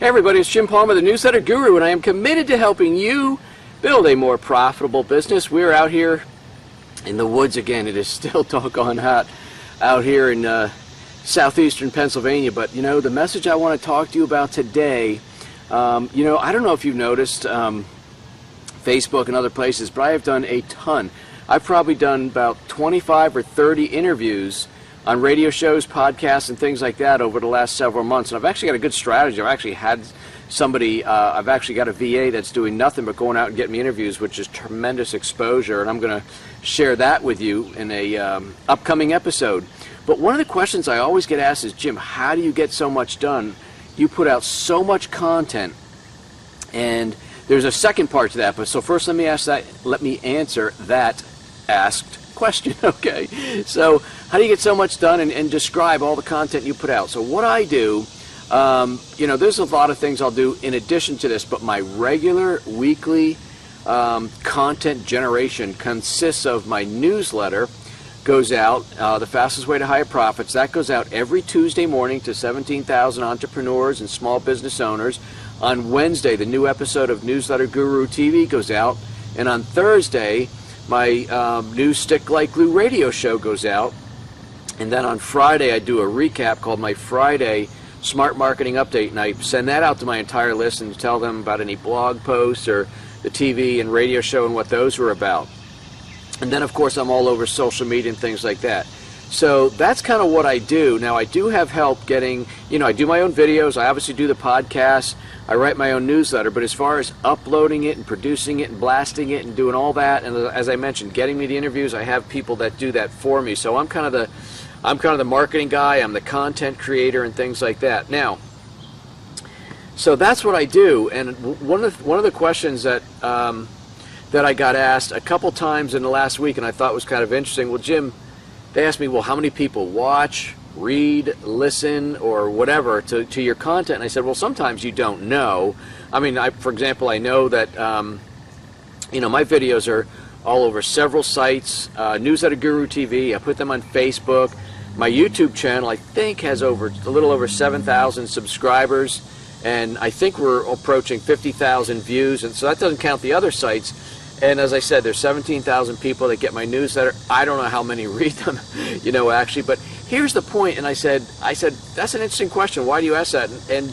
Hey everybody, it's Jim Palmer, the Newsletter Guru, and I am committed to helping you build a more profitable business. We're out here in the woods again. It is still doggone hot out here in southeastern Pennsylvania, but you know, the message I want to talk to you about today, you know, I don't know if you've noticed Facebook and other places, but I have done a ton. I've probably done about 25 or 30 interviews on radio shows, podcasts, and things like that over the last several months. And I've actually got a good strategy. I've actually had somebody, I've actually got a VA that's doing nothing but going out and getting me interviews, which is tremendous exposure. And I'm going to share that with you in a upcoming episode. But one of the questions I always get asked is, Jim, how do you get so much done? You put out so much content. And there's a second part to that. But so first let me answer that asked question. Okay, so how do you get so much done, and describe all the content you put out? So what I do, you know, there's a lot of things I'll do in addition to this, but my regular weekly content generation consists of my newsletter. Goes out, The Fastest Way to Higher Profits. That goes out every Tuesday morning to 17,000 entrepreneurs and small business owners. On Wednesday, the new episode of Newsletter Guru TV goes out, and on Thursday, my new Stick Like Glue radio show goes out. And then on Friday, I do a recap called my Friday Smart Marketing Update, and I send that out to my entire list and tell them about any blog posts or the TV and radio show and what those were about. And then, of course, I'm all over social media and things like that. So that's kind of what I do. Now, I do have help getting, you know, I do my own videos. I obviously do the podcasts. I write my own newsletter. But as far as uploading it and producing it and blasting it and doing all that, and as I mentioned, getting me the interviews, I have people that do that for me. So I'm kind of the marketing guy. I'm the content creator and things like that. Now, so that's what I do. And one of the questions that that I got asked a couple times in the last week, and I thought was kind of interesting. Well, Jim, they asked me, well, how many people watch, read, listen, or whatever to your content? And I said, well, sometimes you don't know. I mean, for example, I know that, you know, my videos are all over several sites. Newsletter Guru TV, I put them on Facebook. My YouTube channel, I think, has a little over 7,000 subscribers, and I think we're approaching 50,000 views, and so that doesn't count the other sites. And as I said, there's 17,000 people that get my newsletter. I don't know how many read them, you know, actually. But here's the point, and I said, that's an interesting question. Why do you ask that? And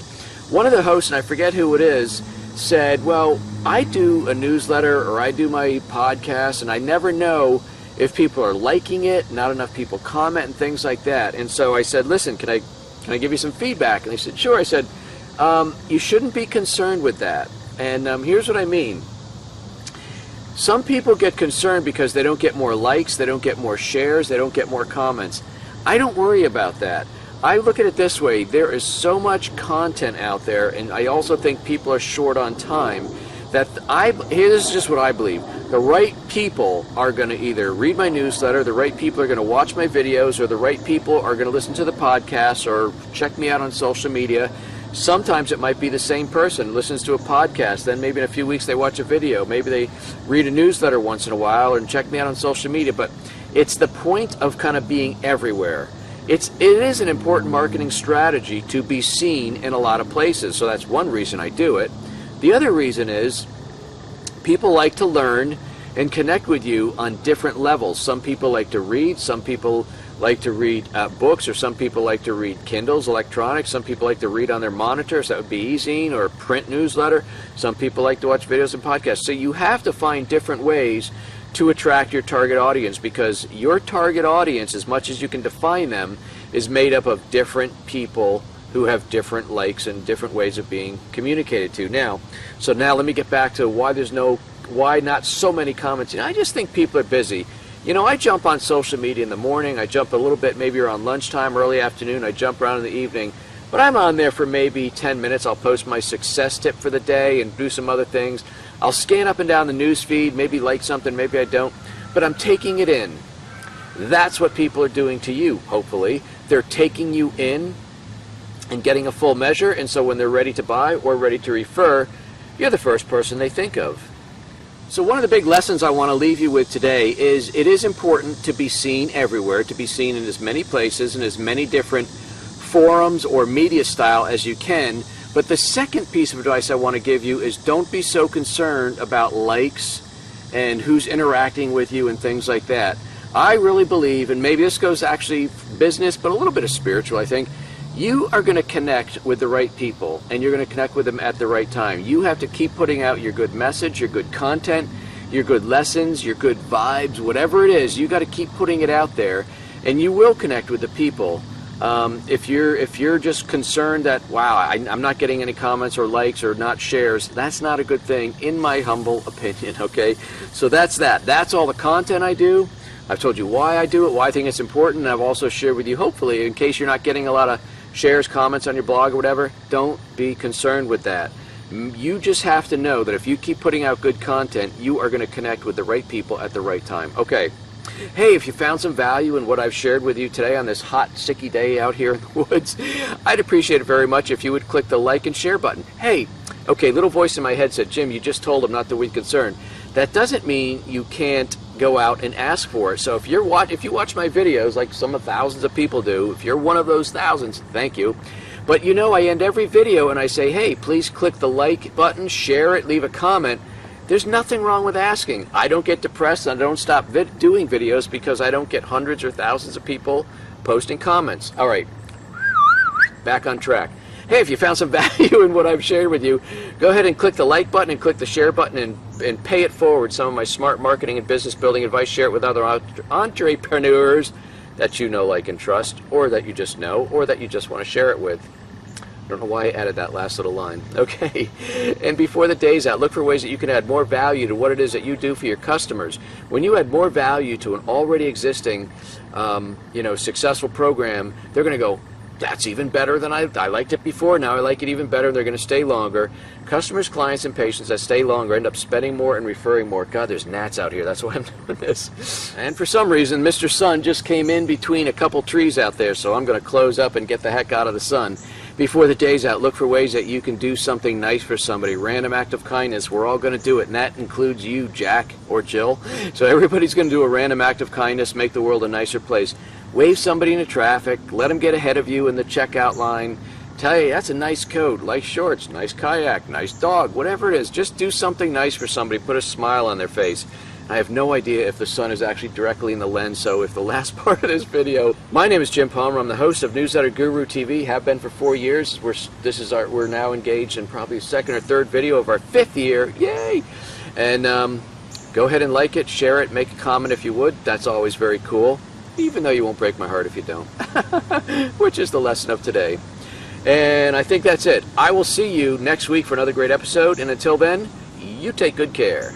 one of the hosts, and I forget who it is, said, well, I do a newsletter or I do my podcast, and I never know if people are liking it, not enough people comment, and things like that. And so I said, listen, can I give you some feedback? And they said, sure. I said, you shouldn't be concerned with that. And here's what I mean. Some people get concerned because they don't get more likes, they don't get more shares, they don't get more comments. I don't worry about that. I look at it this way. There is so much content out there, and I also think people are short on time, that this is just what I believe. The right people are going to either read my newsletter, the right people are going to watch my videos, or the right people are going to listen to the podcast or check me out on social media. Sometimes it might be the same person listens to a podcast, then maybe in a few weeks they watch a video, maybe they read a newsletter once in a while and check me out on social media. But it's the point of kind of being everywhere. It is an important marketing strategy to be seen in a lot of places, so that's one reason I do it. The other reason is people like to learn and connect with you on different levels. Some people like to read, some people like to read books, or some people like to read Kindles, electronics. Some people like to read on their monitors. That would be e-zine or print newsletter. Some people like to watch videos and podcasts. So you have to find different ways to attract your target audience, because your target audience, as much as you can define them, is made up of different people who have different likes and different ways of being communicated to. Now let me get back to why not so many comments. I just think people are busy. You know, I jump on social media in the morning, I jump a little bit maybe around lunchtime, early afternoon, I jump around in the evening, but I'm on there for maybe 10 minutes. I'll post my success tip for the day and do some other things. I'll scan up and down the news feed, maybe like something, maybe I don't, but I'm taking it in. That's what people are doing to you, hopefully. They're taking you in and getting a full measure, and so when they're ready to buy or ready to refer, you're the first person they think of. So one of the big lessons I want to leave you with today is it is important to be seen everywhere, to be seen in as many places and as many different forums or media style as you can, But the second piece of advice I want to give you is don't be so concerned about likes and who's interacting with you and things like that. I really believe, and maybe this goes actually business, but a little bit of spiritual, I think, you are going to connect with the right people, and you're going to connect with them at the right time. You have to keep putting out your good message, your good content, your good lessons, your good vibes, whatever it is. You got to keep putting it out there, and you will connect with the people. If you're just concerned that, wow, I'm not getting any comments or likes or not shares, that's not a good thing, in my humble opinion, okay? So that's that. That's all the content I do. I've told you why I do it, why I think it's important, and I've also shared with you, hopefully, in case you're not getting a lot of shares, comments on your blog or whatever, don't be concerned with that. You just have to know that if you keep putting out good content, you are going to connect with the right people at the right time. Okay. Hey, if you found some value in what I've shared with you today on this hot, sticky day out here in the woods, I'd appreciate it very much if you would click the like and share button. Hey, okay, little voice in my head said, Jim, you just told them not to be concerned. That doesn't mean you can't go out and ask for it. So if you watch my videos, like some of thousands of people do, if you're one of those thousands, thank you. But you know, I end every video and I say, hey, please click the like button, share it, leave a comment. There's nothing wrong with asking. I don't get depressed and I don't stop doing videos because I don't get hundreds or thousands of people posting comments. All right, back on track. Hey, if you found some value in what I've shared with you, go ahead and click the like button and click the share button and pay it forward. Some of my smart marketing and business building advice, share it with other entrepreneurs that you know, like, and trust, or that you just know, or that you just want to share it with. I don't know why I added that last little line. Okay, and before the day's out, look for ways that you can add more value to what it is that you do for your customers. When you add more value to an already existing, successful program, they're going to go, that's even better than I liked it before. Now I like it even better. They're going to stay longer. Customers, clients, and patients that stay longer end up spending more and referring more. God, there's gnats out here. That's why I'm doing this. And for some reason, Mr. Sun just came in between a couple trees out there, so I'm going to close up and get the heck out of the sun. Before the day's out, look for ways that you can do something nice for somebody. Random act of kindness. We're all going to do it, and that includes you, Jack or Jill. So everybody's going to do a random act of kindness, make the world a nicer place. Wave somebody into traffic, let them get ahead of you in the checkout line. Tell you, that's a nice coat, nice shorts, nice kayak, nice dog, whatever it is. Just do something nice for somebody. Put a smile on their face. I have no idea if the sun is actually directly in the lens, so if the last part of this video... My name is Jim Palmer. I'm the host of Newsletter Guru TV, have been for 4 years. We're now engaged in probably the second or third video of our 5th year. Yay! And go ahead and like it, share it, make a comment if you would. That's always very cool. Even though you won't break my heart if you don't. Which is the lesson of today. And I think that's it. I will see you next week for another great episode, and until then, you take good care.